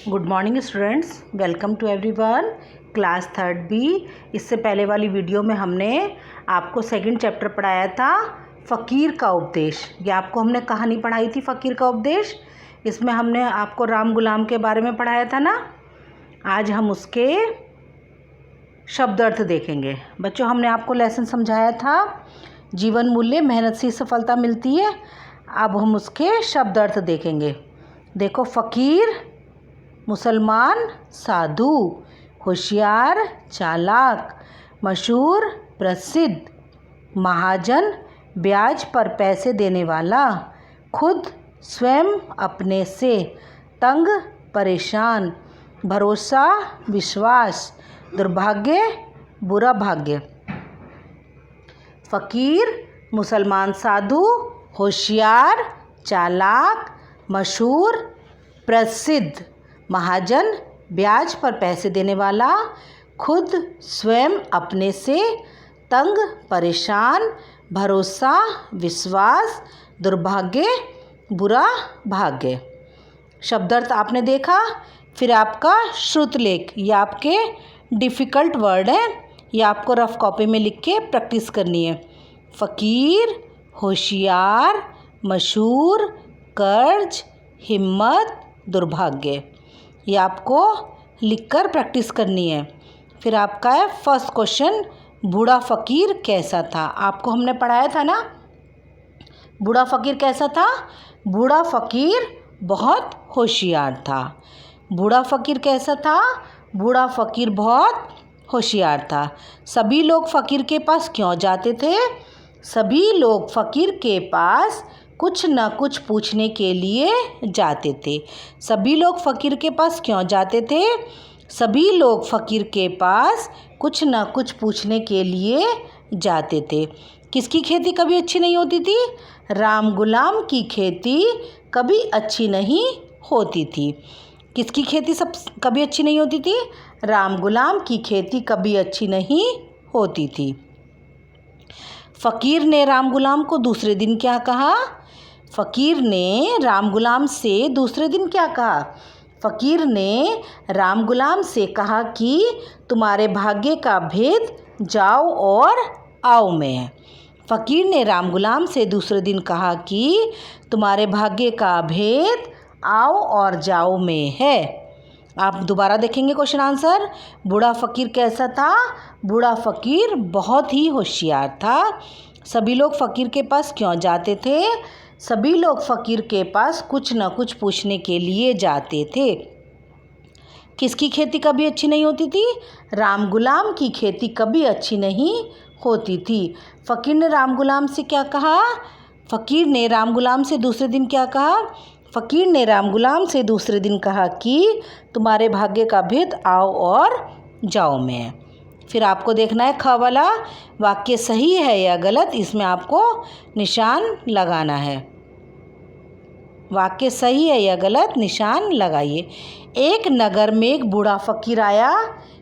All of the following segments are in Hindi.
Good morning students, welcome to everyone. Class 3rd B. इससे पहले वाली वीडियो में हमने आपको सेकंड चैप्टर पढ़ाया था फ़कीर का उपदेश। ये आपको हमने कहानी पढ़ाई थी फ़कीर का उपदेश। इसमें हमने आपको राम गुलाम के बारे में पढ़ाया था ना। आज हम उसके शब्द अर्थ देखेंगे। बच्चों, हमने आपको लेसन समझाया था जीवन मूल्य मेहनत से सफलता मिलती है। अब हम उसके शब्द अर्थ देखेंगे। देखो, फ़कीर मुसलमान, साधु, होशियार, चालाक, मशहूर, प्रसिद्ध, महाजन, ब्याज पर पैसे देने वाला, खुद स्वयं अपने से, तंग परेशान, भरोसा विश्वास, दुर्भाग्य बुरा भाग्य। फ़कीर मुसलमान, साधु, होशियार, चालाक, मशहूर, प्रसिद्ध, महाजन, ब्याज पर पैसे देने वाला, खुद स्वयं अपने से, तंग परेशान, भरोसा विश्वास, दुर्भाग्य बुरा भाग्य। शब्दार्थ आपने देखा। फिर आपका श्रुतलेख, ये आपके डिफ़िकल्ट वर्ड हैं, ये आपको रफ कॉपी में लिख के प्रैक्टिस करनी है। फ़कीर, होशियार, मशहूर, कर्ज, हिम्मत, दुर्भाग्य, ये आपको लिखकर प्रैक्टिस करनी है। फिर आपका है फर्स्ट क्वेश्चन, बूढ़ा फ़कीर कैसा था। आपको हमने पढ़ाया था ना, बूढ़ा फ़कीर कैसा था। बूढ़ा फ़कीर बहुत होशियार था। बूढ़ा फ़कीर कैसा था। बूढ़ा फ़कीर बहुत होशियार था। सभी लोग फ़कीर के पास क्यों जाते थे। सभी लोग फ़कीर के पास कुछ न कुछ पूछने के लिए जाते थे। सभी लोग फ़कीर के पास क्यों जाते थे। सभी लोग फ़कीर के पास कुछ न कुछ पूछने के लिए जाते थे। किसकी खेती कभी अच्छी नहीं होती थी। राम गुलाम की खेती कभी अच्छी नहीं होती थी। किसकी खेती कभी अच्छी नहीं होती थी। राम गुलाम की खेती कभी अच्छी नहीं होती थी। फ़कीर ने राम गुलाम को दूसरे दिन क्या कहा। फ़कीर ने राम गुलाम से दूसरे दिन क्या कहा। फ़कीर ने राम गुलाम से कहा कि तुम्हारे भाग्य का भेद जाओ और आओ में है। फ़कीर ने राम गुलाम से दूसरे दिन कहा कि तुम्हारे भाग्य का भेद आओ और जाओ में है। आप दोबारा देखेंगे क्वेश्चन आंसर। बूढ़ा फ़कीर कैसा था। बूढ़ा फ़कीर बहुत ही होशियार था। सभी लोग फ़कीर के पास क्यों जाते थे। सभी लोग फ़कीर के पास कुछ न कुछ पूछने के लिए जाते थे। किसकी खेती कभी अच्छी नहीं होती थी। राम गुलाम की खेती कभी अच्छी नहीं होती थी। फ़कीर ने राम गुलाम से क्या कहा। फ़कीर ने राम गुलाम से दूसरे दिन क्या कहा। फ़कीर ने राम गुलाम से दूसरे दिन कहा कि तुम्हारे भाग्य का भेद आओ और जाओ में है। फिर आपको देखना है ख वाला वाक्य सही है या गलत, इसमें आपको निशान लगाना है। वाक्य सही है या गलत, निशान लगाइए। एक नगर में एक बूढ़ा फ़कीर आया।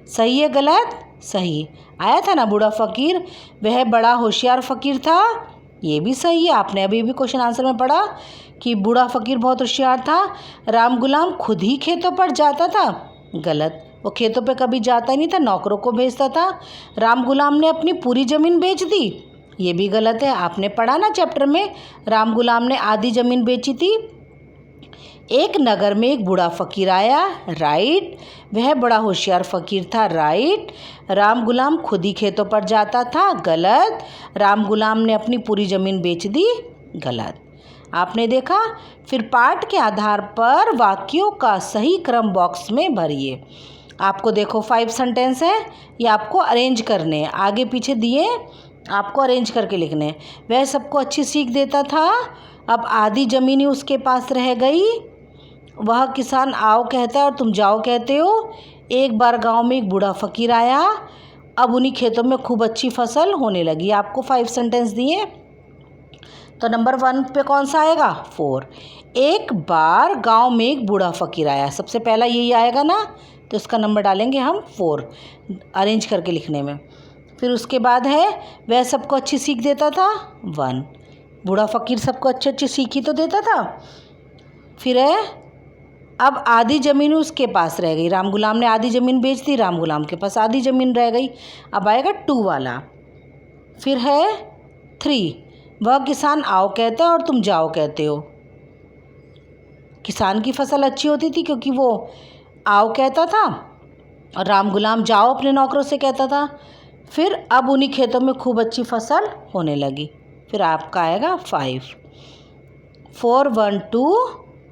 सही है गलत। सही आया था ना बूढ़ा फ़कीर। वह बड़ा होशियार फ़कीर था। ये भी सही है। आपने अभी भी क्वेश्चन आंसर में पढ़ा कि बूढ़ा फ़कीर बहुत होशियार था। राम गुलाम खुद ही खेतों पर जाता था। गलत, वो खेतों पे कभी जाता ही नहीं था, नौकरों को भेजता था। राम गुलाम ने अपनी पूरी ज़मीन बेच दी। ये भी गलत है। आपने पढ़ा ना चैप्टर में, राम गुलाम ने आधी ज़मीन बेची थी। एक नगर में एक बूढ़ा फ़कीर आया। राइट, वह बड़ा होशियार फ़कीर था। राइट, राम गुलाम खुद ही खेतों पर जाता था। गलत, राम गुलाम ने अपनी पूरी ज़मीन बेच दी। गलत। आपने देखा। फिर पाठ के आधार पर वाक्यों का सही क्रम बॉक्स में भरिए। आपको देखो 5 सेंटेंस है, ये आपको अरेंज करने हैं। आगे पीछे दिए, आपको अरेंज करके लिखने हैं। वह सबको अच्छी सीख देता था। अब आधी ज़मीन ही उसके पास रह गई। वह किसान आओ कहता है और तुम जाओ कहते हो। एक बार गांव में एक बूढ़ा फ़कीर आया। अब उन्हीं खेतों में खूब अच्छी फसल होने लगी। आपको 5 सेंटेंस दिए, तो नंबर 1 पे कौन सा आएगा। 4। एक बार गांव में एक बूढ़ा फ़कीर आया। सबसे पहला यही आएगा ना, तो इसका नंबर डालेंगे हम 4 अरेंज करके लिखने में। फिर उसके बाद है वह सबको अच्छी सीख देता था। 1। बूढ़ा फ़कीर सबको अच्छी अच्छी सीख ही तो देता था। फिर है अब आधी ज़मीन उसके पास रह गई, राम गुलाम ने आधी ज़मीन बेच दी, राम गुलाम के पास आधी ज़मीन रह गई। अब आएगा 2 वाला। फिर है 3, वह किसान आओ कहता है और तुम जाओ कहते हो। किसान की फसल अच्छी होती थी क्योंकि वो आओ कहता था और राम गुलाम जाओ अपने नौकरों से कहता था। फिर अब उन्हीं खेतों में खूब अच्छी फसल होने लगी। फिर आपका आएगा 5, 4 1 2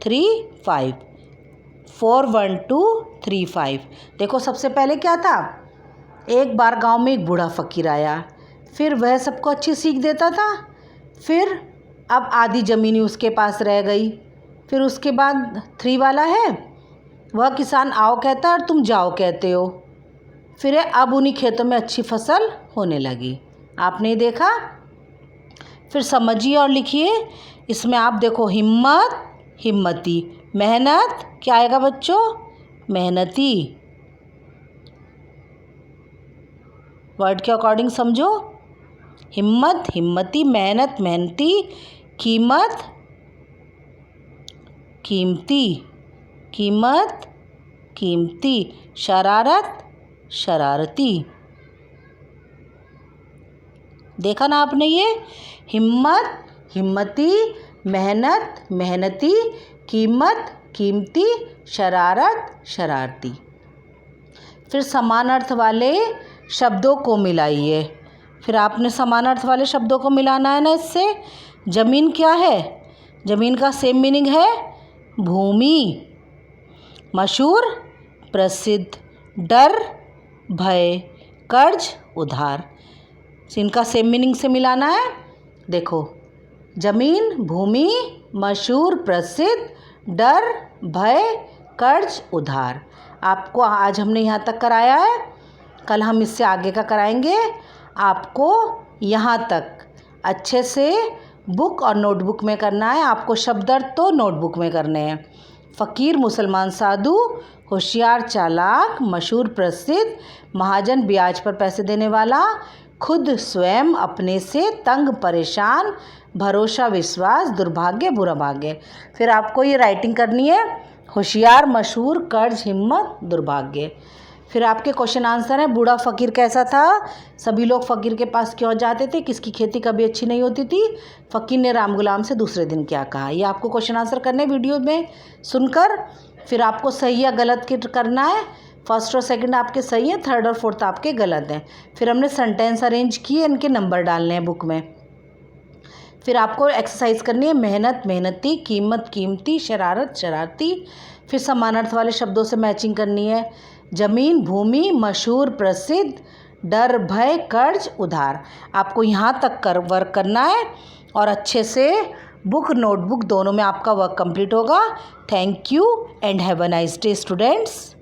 3 5, 4 1 2 3 5। देखो सबसे पहले क्या था, एक बार गांव में एक बूढ़ा फ़कीर आया, फिर वह सबको अच्छी सीख देता था। फिर अब आधी ज़मीन ही उसके पास रह गई। फिर उसके बाद 3 वाला है, वह किसान आओ कहता है और तुम जाओ कहते हो। फिर है अब उन्हीं खेतों में अच्छी फसल होने लगी। आपने देखा? फिर समझिए और लिखिए। इसमें आप देखो हिम्मत, हिम्मती, मेहनत, क्या आएगा बच्चों? मेहनती। वर्ड के अकॉर्डिंग समझो। हिम्मत, हिम्मती, मेहनत, मेहनती, कीमत, कीमती, कीमत, कीमती, शरारत, शरारती। देखा ना आपने? ये हिम्मत, हिम्मती, मेहनत, मेहनती, कीमत, कीमती, शरारत, शरारती। फिर समान अर्थ वाले शब्दों को मिलाइए। फिर आपने समान अर्थ वाले शब्दों को मिलाना है ना इससे। ज़मीन क्या है? ज़मीन का सेम मीनिंग है भूमि। मशहूर, प्रसिद्ध, डर, भय, कर्ज, उधार। इनका सेम मीनिंग से मिलाना है। देखो, ज़मीन, भूमि, मशहूर, प्रसिद्ध, डर, भय, कर्ज, उधार। आपको आज हमने यहाँ तक कराया है, कल हम इससे आगे का कराएंगे। आपको यहाँ तक अच्छे से बुक और नोटबुक में करना है। आपको शब्द अर्थ तो नोटबुक में करने हैं। फ़कीर, मुसलमान, साधु, होशियार, चालाक, मशहूर, प्रसिद्ध, महाजन, ब्याज पर पैसे देने वाला, खुद स्वयं, अपने से, तंग, परेशान, भरोसा, विश्वास, दुर्भाग्य, बुरा भाग्य। फिर आपको ये राइटिंग करनी है। होशियार, मशहूर, कर्ज, हिम्मत, दुर्भाग्य। फिर आपके क्वेश्चन आंसर है। बूढ़ा फ़कीर कैसा था? सभी लोग फ़कीर के पास क्यों जाते थे? किसकी खेती कभी अच्छी नहीं होती थी? फ़कीर ने राम गुलाम से दूसरे दिन क्या कहा? ये आपको क्वेश्चन आंसर करने वीडियो में सुनकर। फिर आपको सही या गलत करना है। फर्स्ट और सेकंड आपके सही है, थर्ड और फोर्थ आपके गलत हैं। फिर हमने सेंटेंस अरेंज किए, इनके नंबर डालने हैं बुक में। फिर आपको एक्सरसाइज करनी है। मेहनत, मेहनती, कीमत, कीमती, शरारत, शरारती। फिर समानार्थ वाले शब्दों से मैचिंग करनी है। ज़मीन, भूमि, मशहूर, प्रसिद्ध, डर, भय, कर्ज, उधार। आपको यहाँ तक वर्क करना है और अच्छे से बुक नोटबुक दोनों में आपका वर्क कंप्लीट होगा। Thank you and have a nice day students.